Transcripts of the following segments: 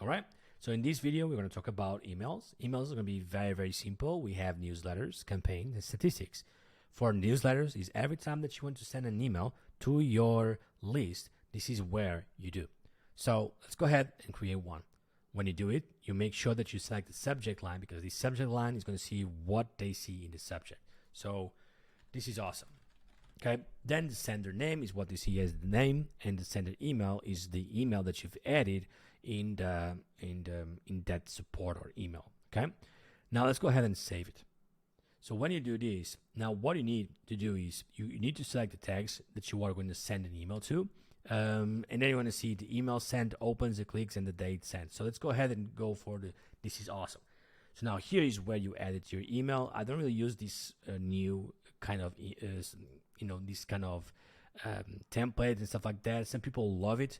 All right. So in this video, we're going to talk about emails. Emails are going to be very, very simple. We have newsletters, campaigns, and statistics. For newsletters, is every time that you want to send an email to your list, this is where you do. So let's go ahead and create one. When you do it, you make sure that you select the subject line, because the subject line is going to see what they see in the subject. So this is awesome. Okay. Then the sender name is what they see as the name, and the sender email is the email that you've added in that support or email. Okay. Now let's go ahead and save it. So when you do this, now what you need to do is you need to select the tags that you are going to send an email to. And then you want to see the email sent, opens, the clicks, and the date sent. So let's go ahead and go for this is awesome. So now here is where you edit your email. I don't really use this new kind of, this kind of template and stuff like that. Some people love it.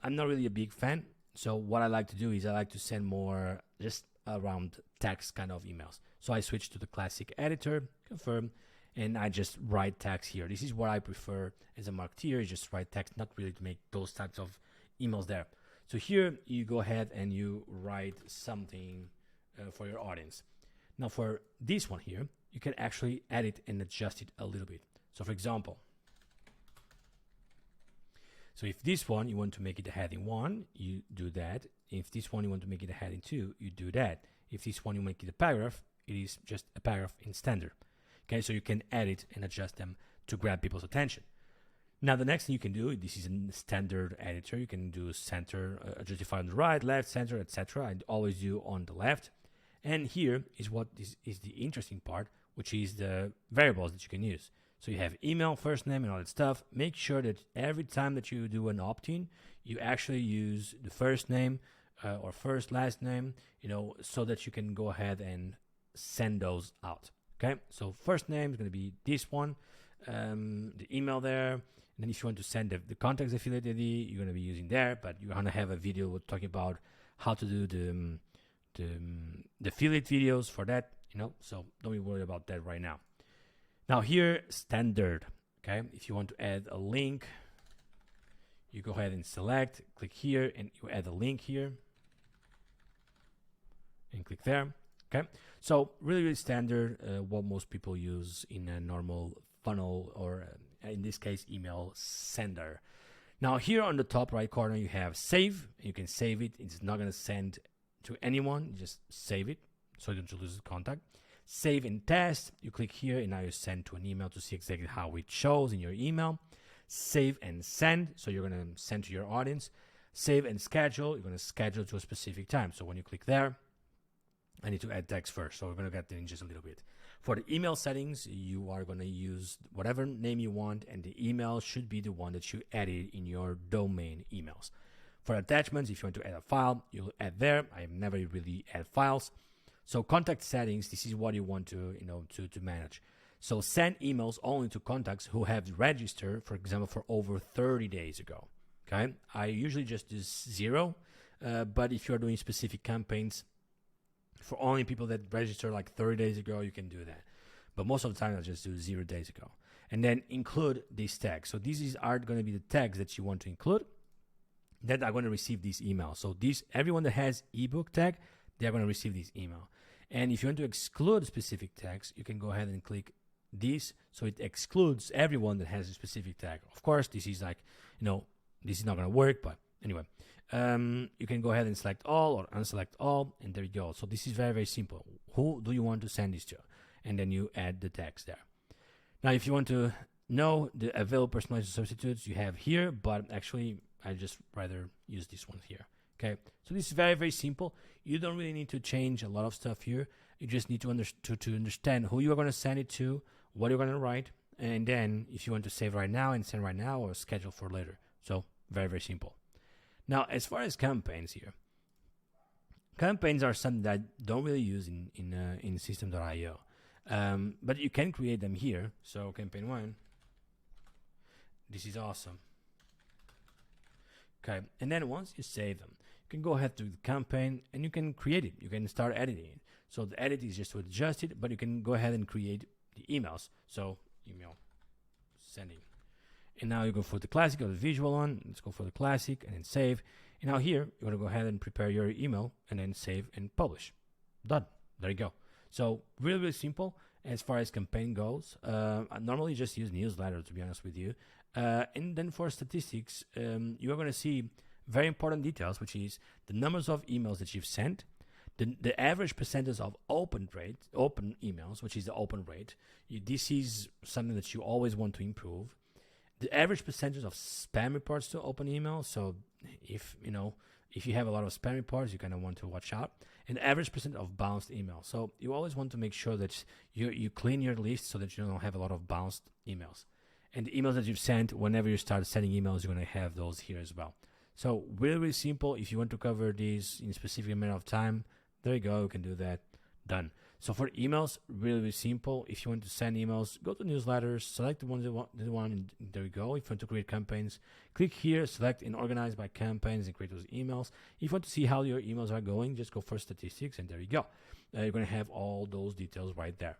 I'm not really a big fan. So what I like to do is I like to send more just around text kind of emails. So I switch to the classic editor, confirm, and I just write text here. This is what I prefer as a marketeer, is just write text, not really to make those types of emails there. So here you go ahead and you write something for your audience. Now for this one here, you can actually edit and adjust it a little bit. So for example, so if this one, you want to make it a heading 1, you do that. If this one, you want to make it a heading 2, you do that. If this one, you make it a paragraph, it is just a paragraph in standard. Okay, so you can edit and adjust them to grab people's attention. Now, the next thing you can do, this is a standard editor. You can do center, justify on the right, left, center, etc. I always do on the left. And here is what is the interesting part, which is the variables that you can use. So you have email, first name, and all that stuff. Make sure that every time that you do an opt-in, you actually use the first name or first last name, so that you can go ahead and send those out. Okay, so first name is going to be this one, the email there. And then if you want to send the contacts affiliate ID, you're going to be using there, but you're going to have a video talking about how to do the affiliate videos for that, so don't be worried about that right now. Now here, standard, okay? If you want to add a link, you go ahead and select, click here, and you add a link here, and click there, okay? So really, really standard, what most people use in a normal funnel, or in this case, email sender. Now here on the top right corner, you have save. You can save it. It's not going to send to anyone. You just save it so you don't lose the contact. Save and test, you click here, and now you send to an email to see exactly how it shows in your email. Save and send, so you're going to send to your audience. Save and schedule, you're going to schedule to a specific time. So when you click there, I need to add text first, so we're going to get there in just a little bit. For the email settings, you are going to use whatever name you want, and the email should be the one that you added in your domain emails. For attachments, if you want to add a file, you'll add there. I never really add files. So contact settings, this is what you want to manage. So send emails only to contacts who have registered, for example, for over 30 days ago. Okay, I usually just do 0, but if you're doing specific campaigns for only people that register like 30 days ago, you can do that. But most of the time, I'll just do 0 days ago. And then include these tags. So these are going to be the tags that you want to include that are going to receive these emails. So everyone that has ebook tag, they're going to receive this email. And if you want to exclude specific tags, you can go ahead and click this, so it excludes everyone that has a specific tag. Of course, this is like, this is not going to work, but anyway, you can go ahead and select all or unselect all, and there you go. So this is very, very simple. Who do you want to send this to? And then you add the text there. Now, if you want to know the available personalized substitutes, you have here, but actually, I just rather use this one here. Okay, so this is very, very simple. You don't really need to change a lot of stuff here. You just need to understand who you are going to send it to, what you're going to write, and then if you want to save right now and send right now, or schedule for later. So very, very simple. Now, as far as campaigns here, campaigns are something that I don't really use in Systeme.io, but you can create them here. So campaign 1, this is awesome. Okay, and then once you save them, you can go ahead to the campaign and you can create it. You can start editing it. So the edit is just to adjust it, but you can go ahead and create the emails. So email sending. And now you go for the classic or the visual one. Let's go for the classic and then save. And now here, you're going to go ahead and prepare your email and then save and publish. Done. There you go. So really, really simple as far as campaign goes. I normally just use newsletter, to be honest with you. And then for statistics, you are going to see very important details, which is the numbers of emails that you've sent, the average percentage of open emails, which is the open rate. This is something that you always want to improve. The average percentage of spam reports to open email. So if you have a lot of spam reports, you kind of want to watch out. And the average percent of bounced emails. So you always want to make sure that you clean your list so that you don't have a lot of bounced emails. And the emails that you've sent, whenever you start sending emails, you're going to have those here as well. So really, really simple. If you want to cover this in a specific amount of time, there you go. You can do that. Done. So for emails, really, really simple. If you want to send emails, go to newsletters, select the ones you want, and there you go. If you want to create campaigns, click here, select and organize by campaigns and create those emails. If you want to see how your emails are going, just go for statistics, and there you go. You're going to have all those details right there.